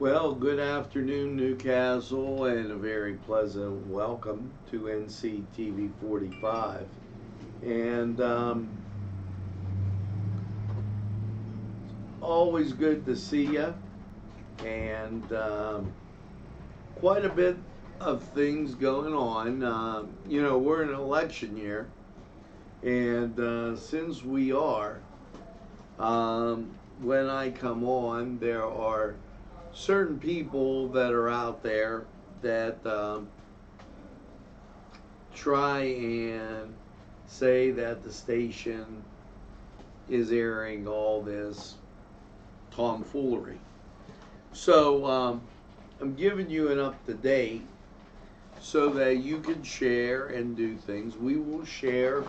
Well, good afternoon, Newcastle, and a very pleasant welcome to Nctv45. And always good to see you. And quite a bit of things going on. We're in an election year, and since we are, when I come on, there are certain people that are out there that try and say that the station is airing all this tomfoolery. So I'm giving you an up to date so that you can share and do things. We will share.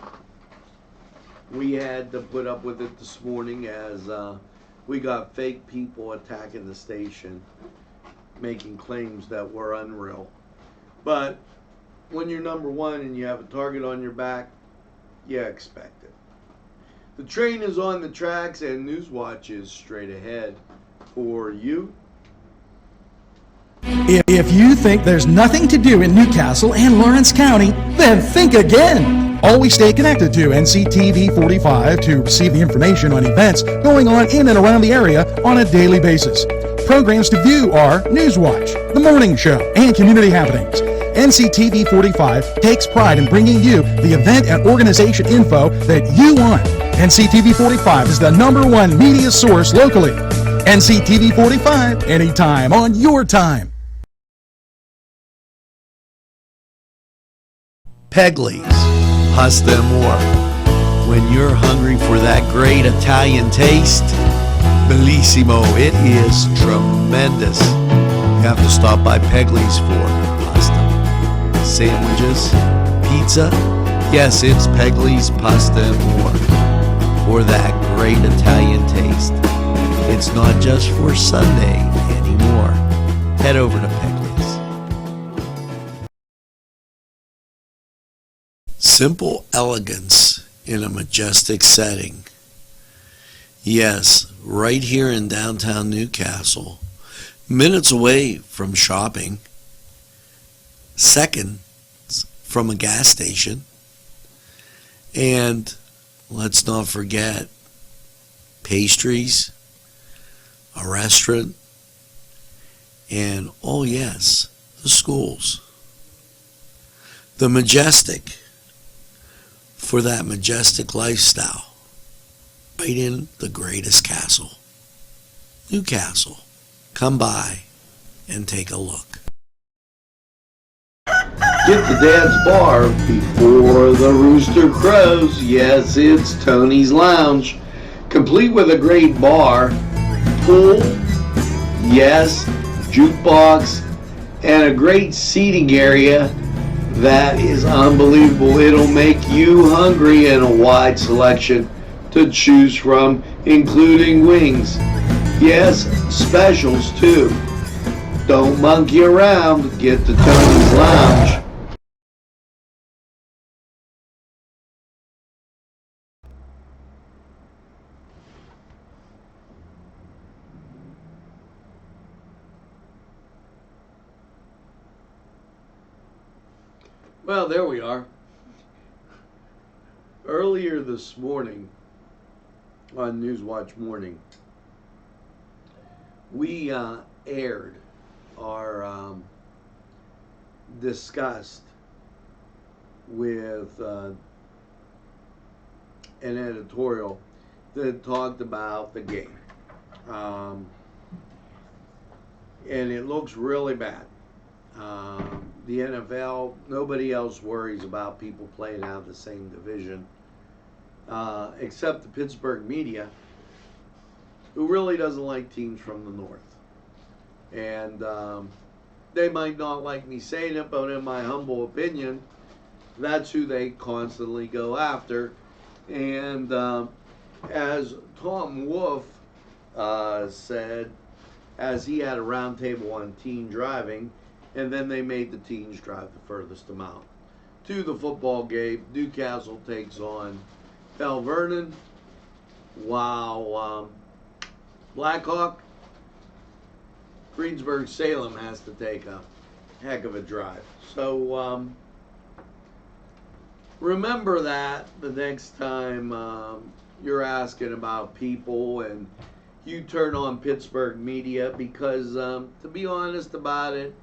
We had to put up with it this morning as we got fake people attacking the station, making claims that were unreal. But when you're number one and you have a target on your back, you expect it. The train is on the tracks and Newswatch is straight ahead for you. If you think there's nothing to do in Newcastle and Lawrence County, then think again. Always stay connected to NCTV45 to receive the information on events going on in and around the area on a daily basis. Programs to view are Newswatch, The Morning Show, and Community Happenings. NCTV45 takes pride in bringing you the event and organization info that you want. NCTV45 is the #1 media source locally. NCTV45, anytime on your time. Pegley's, pasta and more. When you're hungry for that great Italian taste, bellissimo, it is tremendous. You have to stop by Pegley's for pasta, sandwiches, pizza. Yes, it's Pegley's Pasta and More for that great Italian taste. It's not just for Sunday anymore. Head over to Pegley's. Simple elegance in a majestic setting. Yes, right here in downtown Newcastle, minutes away from shopping, seconds from a gas station, and let's not forget pastries, a restaurant, and oh yes, the schools. The majestic for that majestic lifestyle, right in the greatest castle, Newcastle. Come by and take a look. Get to Dad's Bar before the rooster crows. Yes, it's Tony's Lounge, complete with a great bar, pool, yes, jukebox, and a great seating area that is unbelievable. It'll make you hungry, and a wide selection to choose from, including wings. Yes, specials too. Don't monkey around. Get to Tony's Lounge. Well, there we are. Earlier this morning on Newswatch Morning, we aired our disgust with an editorial that talked about the game. And it looks really bad. The NFL, nobody else worries about people playing out of the same division, except the Pittsburgh media, who really doesn't like teams from the north. And they might not like me saying it, but in my humble opinion, that's who they constantly go after. And as Tom Wolf said, as he had a roundtable on teen driving, and then they made the teens drive the furthest amount to the football game. Newcastle takes on Bell Vernon, while Blackhawk Greensburg-Salem has to take a heck of a drive. So remember that the next time you're asking about people and you turn on Pittsburgh media, because to be honest about it,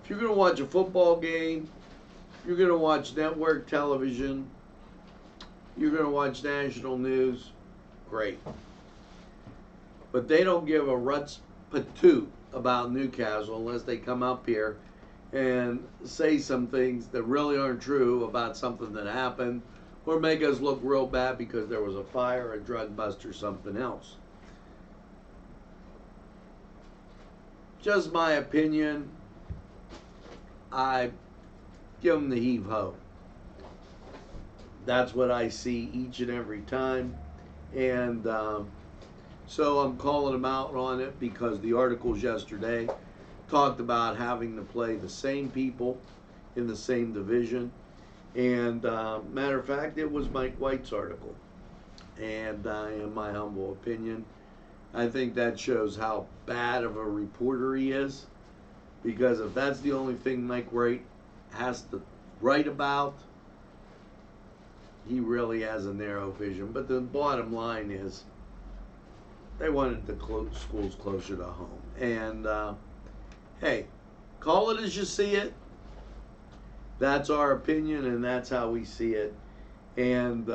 if you're going to watch a football game, you're going to watch network television, you're going to watch national news, great. But they don't give a rut's patoot about Newcastle unless they come up here and say some things that really aren't true about something that happened, or make us look real bad because there was a fire, a drug bust, or something else. Just my opinion. I give them the heave-ho. That's what I see each and every time. And so I'm calling them out on it because the articles yesterday talked about having to play the same people in the same division. And matter of fact, it was Mike White's article. And in my humble opinion, I think that shows how bad of a reporter he is. Because if that's the only thing Mike White has to write about, he really has a narrow vision. But the bottom line is, they wanted the schools closer to home. And hey, call it as you see it. That's our opinion, and that's how we see it. And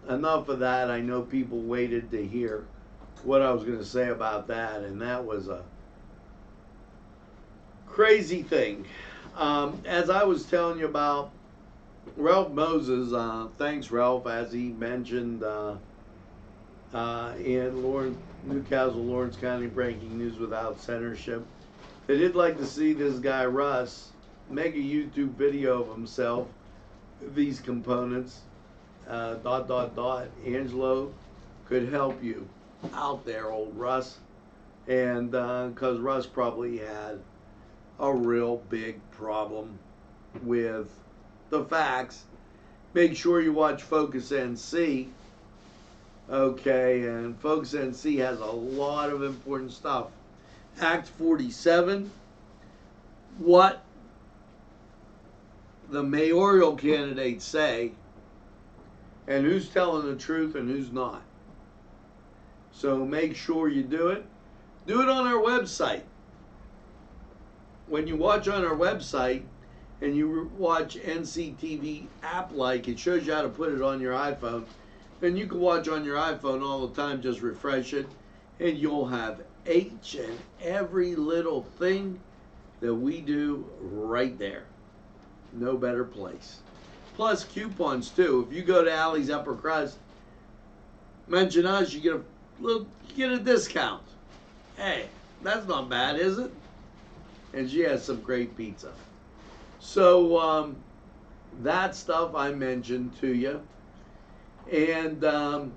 enough of that. I know people waited to hear what I was going to say about that, and that was a crazy thing. As I was telling you about Ralph Moses, thanks Ralph, as he mentioned in Newcastle, Lawrence County Breaking News Without Censorship, that he'd like to see this guy Russ make a YouTube video of himself, these components, ... Angelo could help you out there, old Russ. And because Russ probably had a real big problem with the facts. Make sure you watch Focus NC. Okay, and Focus NC has a lot of important stuff. Act 47, what the mayoral candidates say, and who's telling the truth and who's not. So make sure you do it. Do it on our website. When you watch on our website and you watch NCTV app-like, it shows you how to put it on your iPhone. Then you can watch on your iPhone all the time, just refresh it, and you'll have each and every little thing that we do right there. No better place. Plus coupons too. If you go to Allie's Upper Crust, mention us, you get a discount. Hey, that's not bad, is it? And she has some great pizza. So that stuff I mentioned to you. And the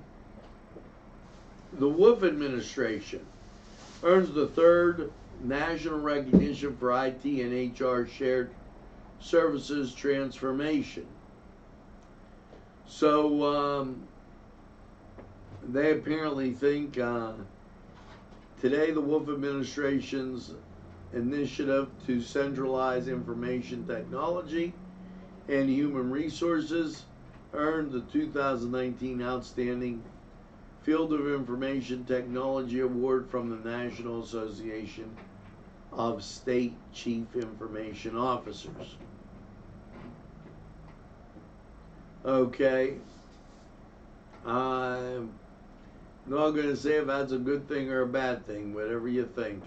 Wolf administration earns the 3rd national recognition for IT and HR shared services transformation. So they apparently think today the Wolf administration's initiative to centralize information technology and human resources earned the 2019 Outstanding Field of Information Technology Award from the National Association of State Chief Information Officers. Okay, I'm not going to say if that's a good thing or a bad thing, whatever you think.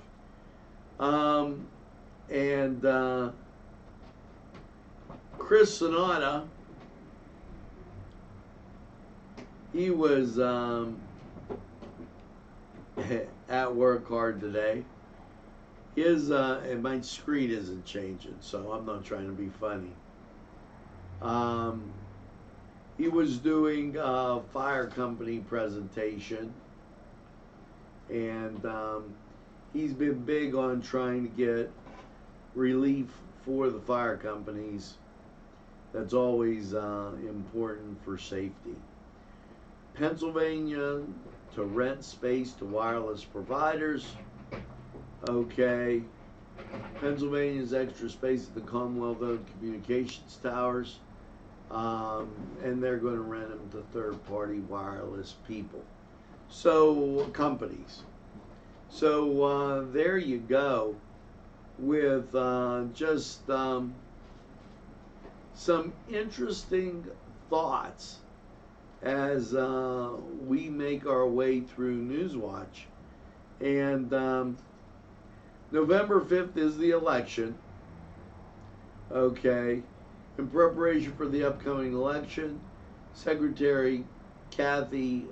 Chris Sonata, he was at work hard today. And my screen isn't changing, so I'm not trying to be funny. He was doing a fire company presentation, and he's been big on trying to get relief for the fire companies. That's always important for safety. Pennsylvania to rent space to wireless providers. Okay, Pennsylvania's extra space at the Commonwealth-owned communications towers, and they're going to rent them to third-party wireless people. So, companies. So, there you go with just some interesting thoughts as we make our way through Newswatch. And November 5th is the election. Okay. In preparation for the upcoming election, Secretary Kathy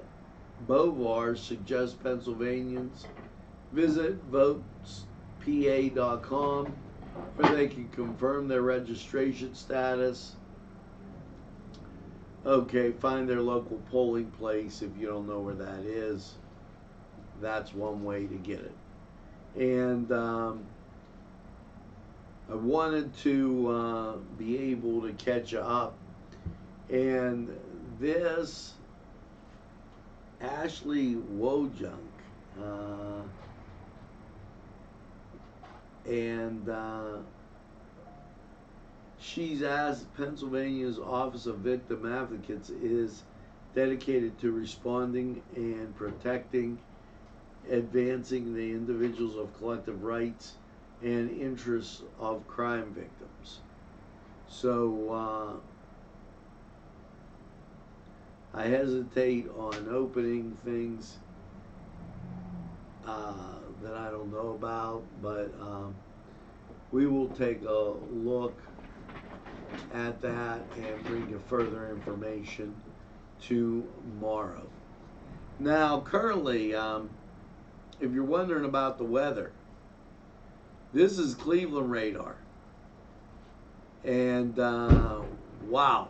Bovar suggests Pennsylvanians visit votespa.com where they can confirm their registration status. Okay, find their local polling place if you don't know where that is. That's one way to get it. And I wanted to be able to catch up. And this Ashley Wojunk, and she's asked Pennsylvania's Office of Victim Advocates is dedicated to responding and protecting, advancing the individuals of collective rights and interests of crime victims. So I hesitate on opening things that I don't know about, but we will take a look at that and bring you further information tomorrow. Now, currently, if you're wondering about the weather, this is Cleveland radar. And wow,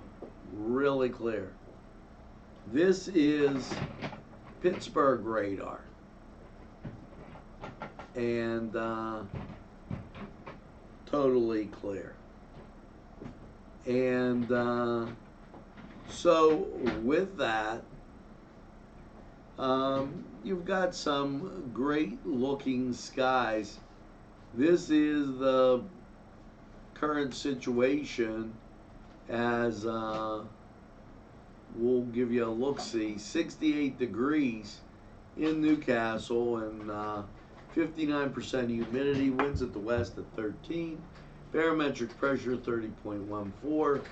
really clear. This is Pittsburgh radar. And totally clear. And so with that, you've got some great looking skies. This is the current situation as we'll give you a look-see. 68 degrees in Newcastle and 59% humidity, winds at the west at 13, barometric pressure 30.14,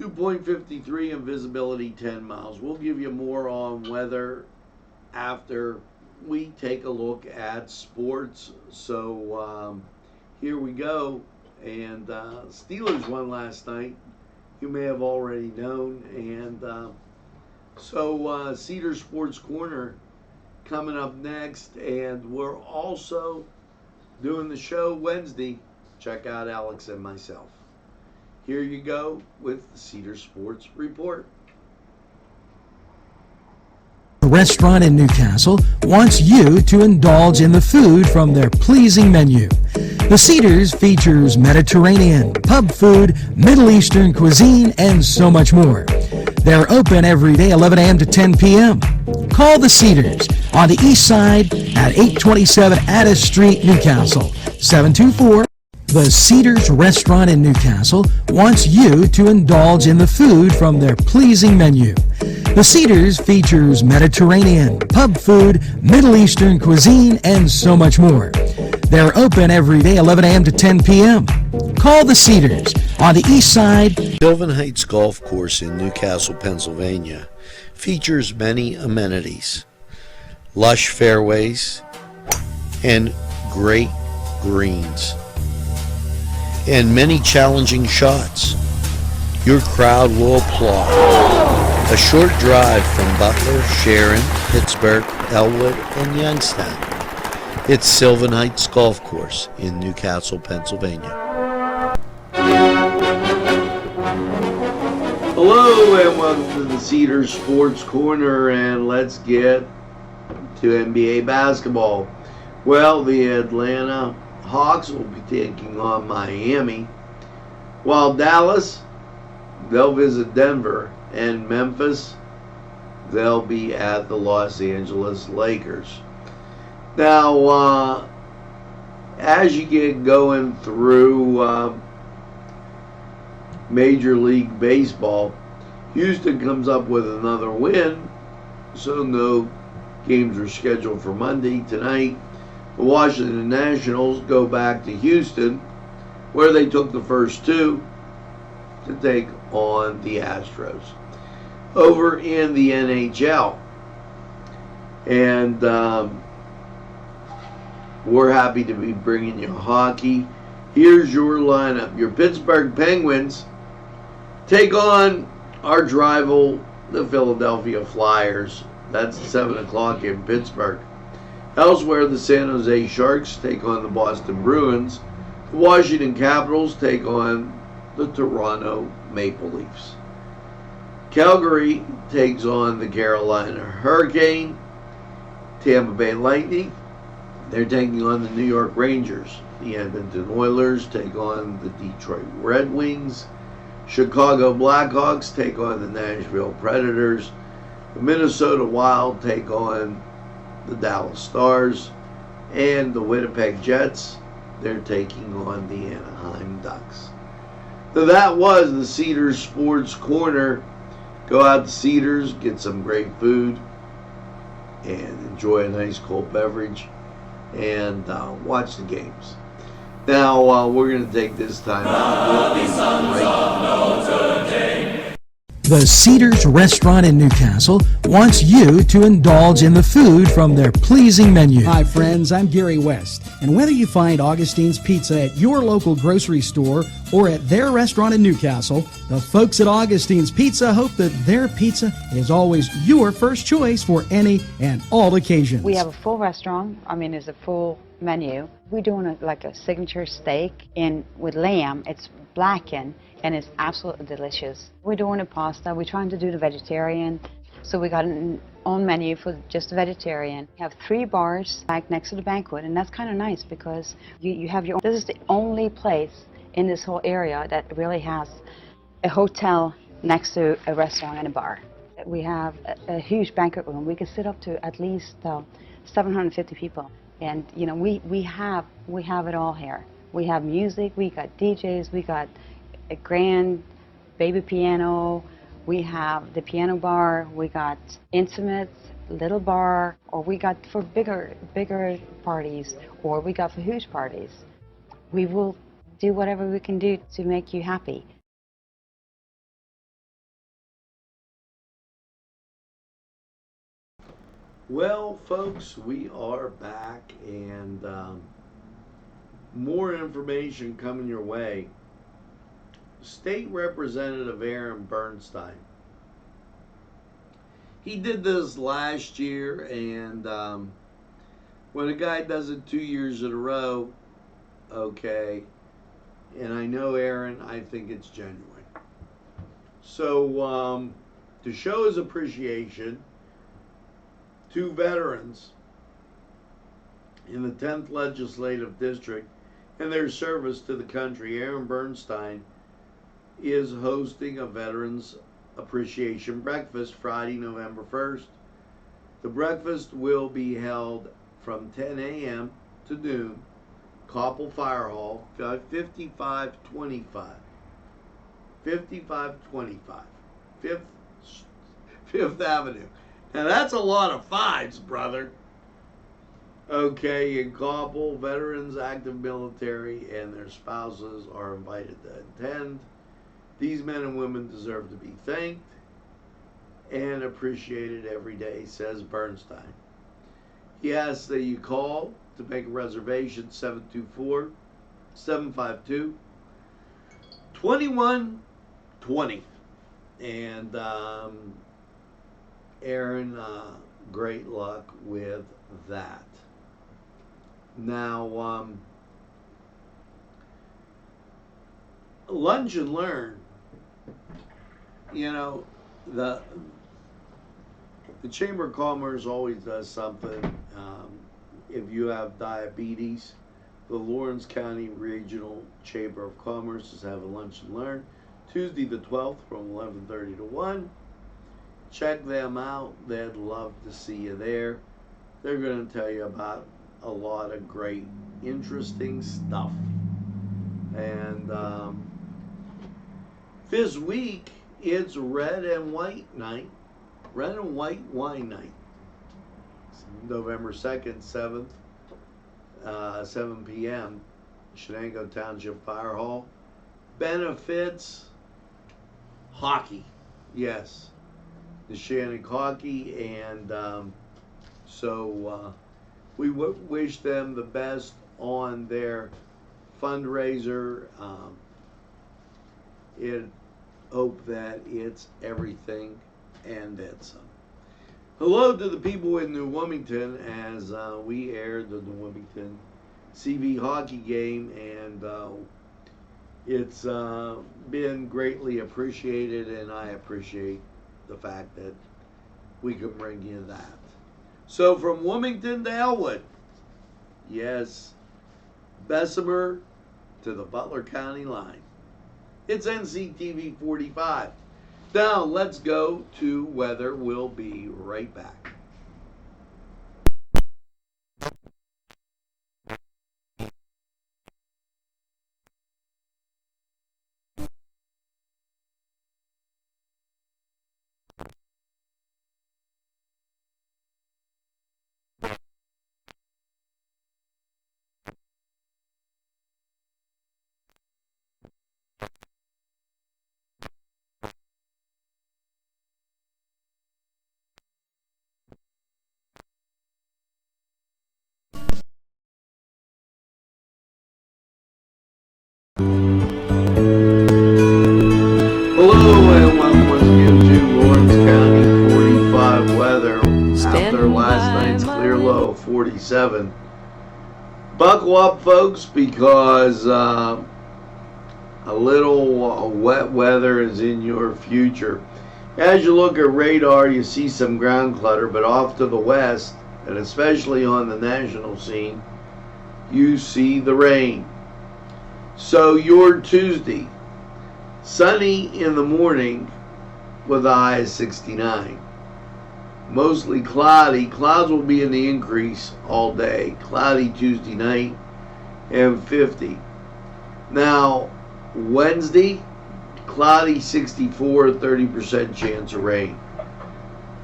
2.53 and visibility 10 miles. We'll give you more on weather after we take a look at sports. So here we go. And Steelers won last night. You may have already known. And so Cedar Sports Corner coming up next. And we're also doing the show Wednesday. Check out Alex and myself. Here you go with the Cedar Sports Report. A restaurant in Newcastle wants you to indulge in the food from their pleasing menu. The Cedars features Mediterranean, pub food, Middle Eastern cuisine, and so much more. They're open every day 11 a.m. to 10 p.m. Call the Cedars on the east side at 827 Addis Street, Newcastle, 724. The Cedars Restaurant in Newcastle wants you to indulge in the food from their pleasing menu. The Cedars features Mediterranean, pub food, Middle Eastern cuisine, and so much more. They're open every day 11 a.m. to 10 p.m. Call the Cedars on the east side. Sylvan Heights Golf Course in Newcastle, Pennsylvania features many amenities, lush fairways, and great greens, and many challenging shots. Your crowd will applaud. A short drive from Butler, Sharon, Pittsburgh, Elwood, and Youngstown. It's Sylvan Heights Golf Course in Newcastle, Pennsylvania. Hello and welcome to the Cedar Sports Corner, and let's get to NBA basketball. Well, the Atlanta Hawks will be taking on Miami, while Dallas, they'll visit Denver, and Memphis, they'll be at the Los Angeles Lakers. Now, as you get going through Major League Baseball, Houston comes up with another win, so no games are scheduled for Monday tonight. The Washington Nationals go back to Houston, where they took the first two, to take on the Astros. Over in the NHL, and we're happy to be bringing you hockey. Here's your lineup. Your Pittsburgh Penguins take on arch rival, the Philadelphia Flyers. That's at 7 o'clock in Pittsburgh. Elsewhere, the San Jose Sharks take on the Boston Bruins. The Washington Capitals take on the Toronto Maple Leafs. Calgary takes on the Carolina Hurricane. Tampa Bay Lightning, they're taking on the New York Rangers. The Edmonton Oilers take on the Detroit Red Wings. Chicago Blackhawks take on the Nashville Predators. The Minnesota Wild take on the Dallas Stars. And the Winnipeg Jets, they're taking on the Anaheim Ducks. So that was the Cedars Sports Corner. Go out to Cedars, get some great food, and enjoy a nice cold beverage, and watch the games. Now, we're going to take this time out. The Cedars Restaurant in Newcastle wants you to indulge in the food from their pleasing menu. Hi friends, I'm Gary West, and whether you find Augustine's Pizza at your local grocery store or at their restaurant in Newcastle, the folks at Augustine's Pizza hope that their pizza is always your first choice for any and all occasions. We have a full restaurant. It's a full menu. We're doing a signature steak with lamb. It's blackened and it's absolutely delicious. We're doing a pasta. We're trying to do the vegetarian. So we got an own menu for just the vegetarian. We have 3 bars back next to the banquet, and that's kind of nice because you have your own. This is the only place in this whole area that really has a hotel next to a restaurant and a bar. We have a huge banquet room. We can sit up to at least 750 people. And we have it all here. We have music, we got DJs, we got a grand baby piano, we have the piano bar, we got intimates, little bar, or we got for bigger parties, or we got for huge parties. We will do whatever we can do to make you happy. Well, folks, we are back, and more information coming your way. State Representative Aaron Bernstein. He did this last year, and when a guy does it 2 years in a row, okay, and I know Aaron, I think it's genuine. So, to show his appreciation to veterans in the 10th Legislative District and their service to the country, Aaron Bernstein is hosting a Veterans Appreciation Breakfast Friday, November 1st. The breakfast will be held from 10 a.m. to noon, Koppel Fire Hall, 5525. 5525. Fifth Avenue. Now that's a lot of fives, brother. Okay, in Koppel, veterans, active military, and their spouses are invited to attend. These men and women deserve to be thanked and appreciated every day, says Bernstein. He asks that you call to make a reservation, 724-752-2120. And Aaron, great luck with that. Now, Lunch and Learn. The Chamber of Commerce always does something. If you have diabetes, the Lawrence County Regional Chamber of Commerce is having Lunch and Learn Tuesday the 12th from 11:30 to 1. Check them out. They'd love to see you there. They're going to tell you about a lot of great interesting stuff. And this week, it's red and white night, red and white wine night. November 2nd, 7 p.m., Shenango Township Fire Hall. Benefits hockey, yes, the Shannon hockey, and so we wish them the best on their fundraiser. Hope that it's everything and then some. Hello to the people in New Wilmington as we aired the New Wilmington CV hockey game, and it's been greatly appreciated, and I appreciate the fact that we can bring you that. So from Wilmington to Elwood, yes, Bessemer to the Butler County line. It's NCTV45. Now let's go to weather. We'll be right back. Hello and welcome once again to Lawrence County 45 weather. After last night's clear low of 47. Buckle up, folks, because a little wet weather is in your future. As you look at radar, you see some ground clutter, but off to the west, and especially on the national scene, you see the rain. So your Tuesday, sunny in the morning with a high of 69. Mostly cloudy. Clouds will be in the increase all day. Cloudy Tuesday night and 50. Now, Wednesday, cloudy 64, 30% chance of rain.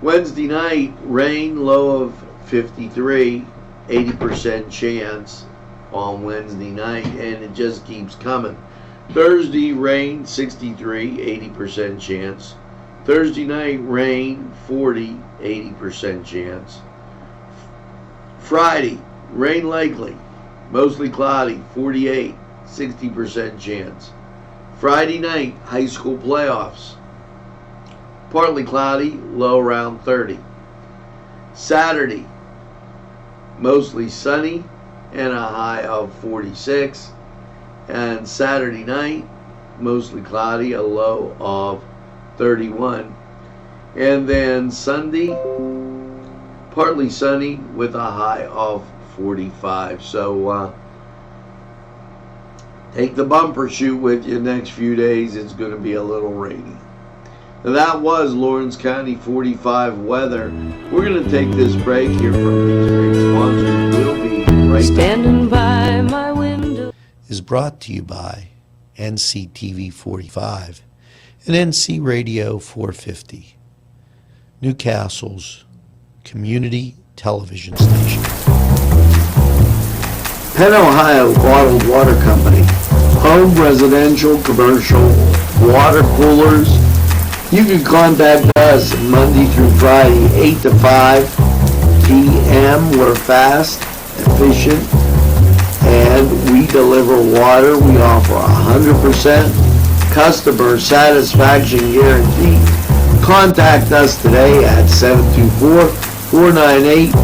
Wednesday night, rain, low of 53, 80% chance on Wednesday night, and it just keeps coming. Thursday, rain, 63, 80% chance. Thursday night, rain, 40, 80% chance. Friday, rain likely, mostly cloudy, 48, 60% chance. Friday night, high school playoffs, partly cloudy, low around 30. Saturday, mostly sunny and a high of 46. And Saturday night, mostly cloudy, a low of 31. And then Sunday, partly sunny with a high of 45. So take the bumper chute with you next few days. It's going to be a little rainy. Now that was Lawrence County 45 weather. We're going to take this break here from these great sponsors. We'll be right back. Standing by my window is brought to you by NCTV45 and NC Radio 450, Newcastle's community television station. Penn Ohio Bottled Water Company, home, residential, commercial, water coolers. You can contact us Monday through Friday, 8 to 5 p.m. We're fast, efficient, and we deliver water. We offer 100% customer satisfaction guarantee. Contact us today at 724-498.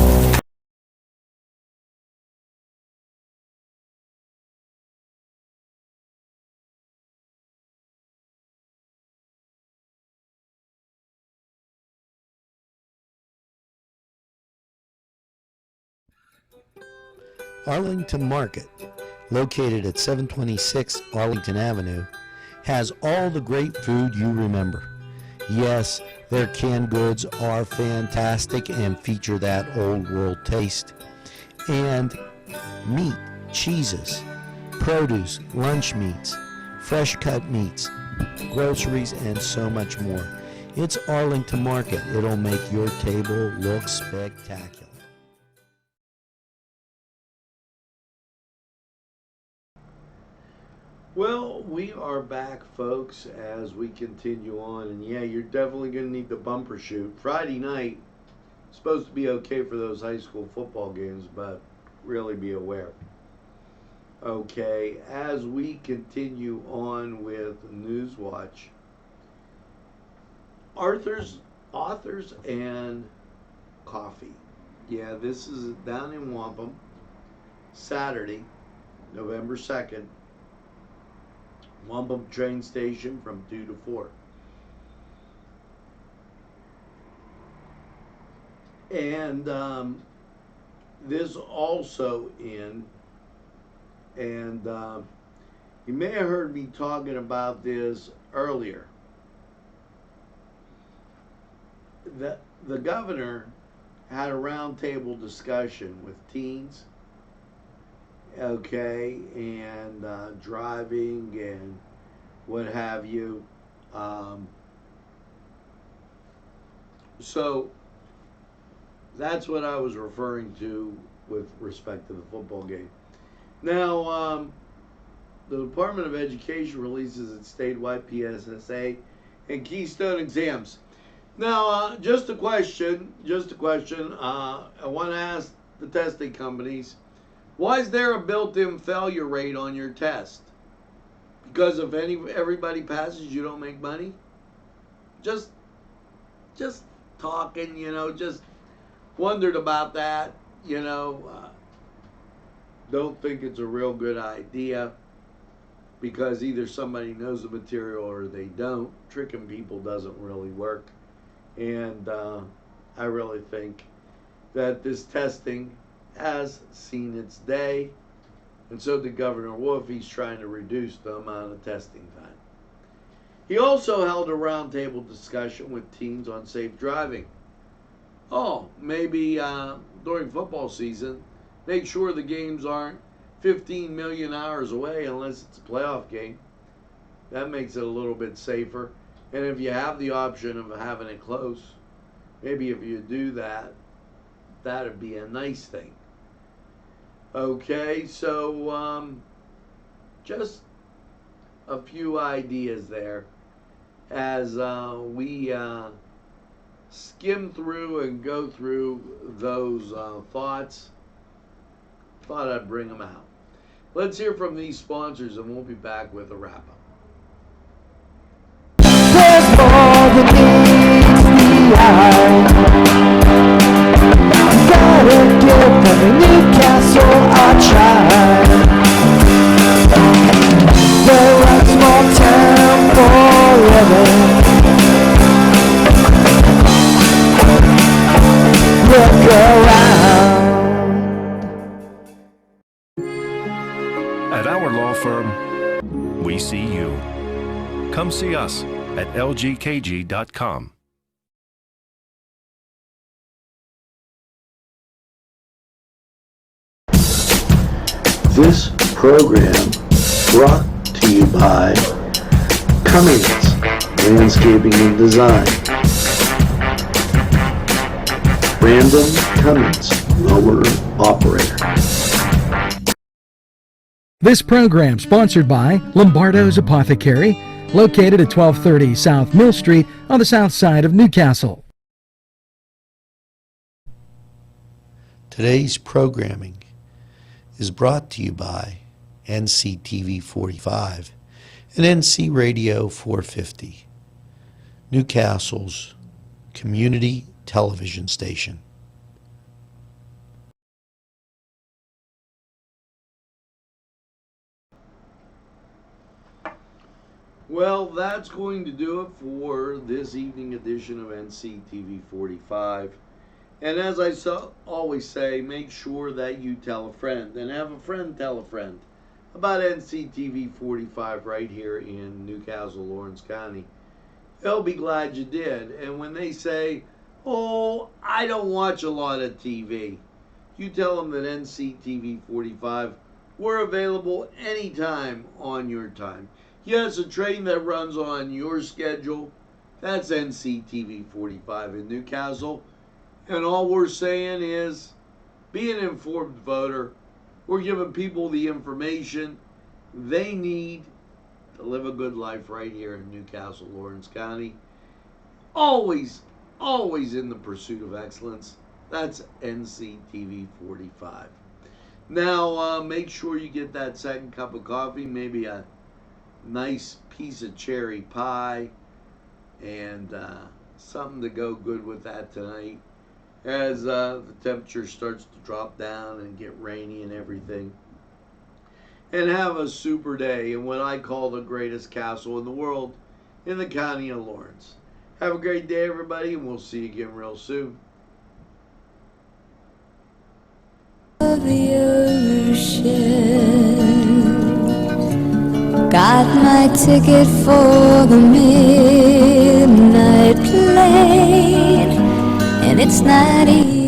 Arlington Market, located at 726 Arlington Avenue, has all the great food you remember. Yes, their canned goods are fantastic and feature that old world taste. And meat cheeses, produce, lunch meats, fresh cut meats, groceries, and so much more. It's Arlington Market. It'll make your table look spectacular. Well, we are back, folks, as we continue on. And yeah, you're definitely going to need the bumper shoot. Friday night, supposed to be okay for those high school football games, but really be aware. Okay, as we continue on with Newswatch, authors and coffee. Yeah, this is down in Wampum, Saturday, November 2nd. Wampum train station from 2 to 4. And this also in, and you may have heard me talking about this earlier. The governor had a roundtable discussion with teens, okay, and driving and what have you. So that's what I was referring to with respect to the football game. Now, the Department of Education releases its statewide PSSA and Keystone exams. Now, just a question. I want to ask the testing companies, why is there a built-in failure rate on your test? Because if everybody passes, you don't make money? Just talking, just wondered about that, don't think it's a real good idea because either somebody knows the material or they don't. Tricking people doesn't really work. And I really think that this testing has seen its day, and so did Governor Wolf. He's trying to reduce the amount of testing time. He also held a roundtable discussion with teens on safe driving. Oh, maybe during football season, make sure the games aren't 15 million hours away unless it's a playoff game. That makes it a little bit safer. And if you have the option of having it close, maybe if you do that, that'd be a nice thing. Okay, so just a few ideas there as we skim through and go through those thoughts. Thought I'd bring them out. Let's hear from these sponsors and we'll be back with a wrap-up. There's more than meets the eye. Gotta give every Newcastle a try. They're a small town forever. Look around. At our law firm, we see you. Come see us at lgkg.com. This program brought to you by Cummings Landscaping and Design, Brandon Cummings, Mower Operator. This program sponsored by Lombardo's Apothecary, located at 1230 South Mill Street on the south side of Newcastle. Today's programming is brought to you by Nctv45 and NC Radio 450, Newcastle's community television station. Well, that's going to do it for this evening edition of NCTV45. And as I always say, make sure that you tell a friend and have a friend tell a friend about NCTV45 right here in Newcastle, Lawrence County. They'll be glad you did. And when they say, oh, I don't watch a lot of TV, you tell them that NCTV45 We're available anytime on your time. Yes, a train that runs on your schedule, that's Nctv45 in Newcastle. And all we're saying is, be an informed voter. We're giving people the information they need to live a good life right here in Newcastle, Lawrence County. Always, always in the pursuit of excellence. That's Nctv45. Now, make sure you get that second cup of coffee, maybe a nice piece of cherry pie, and something to go good with that tonight as the temperature starts to drop down and get rainy and everything. And have a super day in what I call the greatest castle in the world in the county of Lawrence. Have a great day, everybody, and we'll see you again real soon. The ocean, got my ticket for the midnight plane, and it's not easy.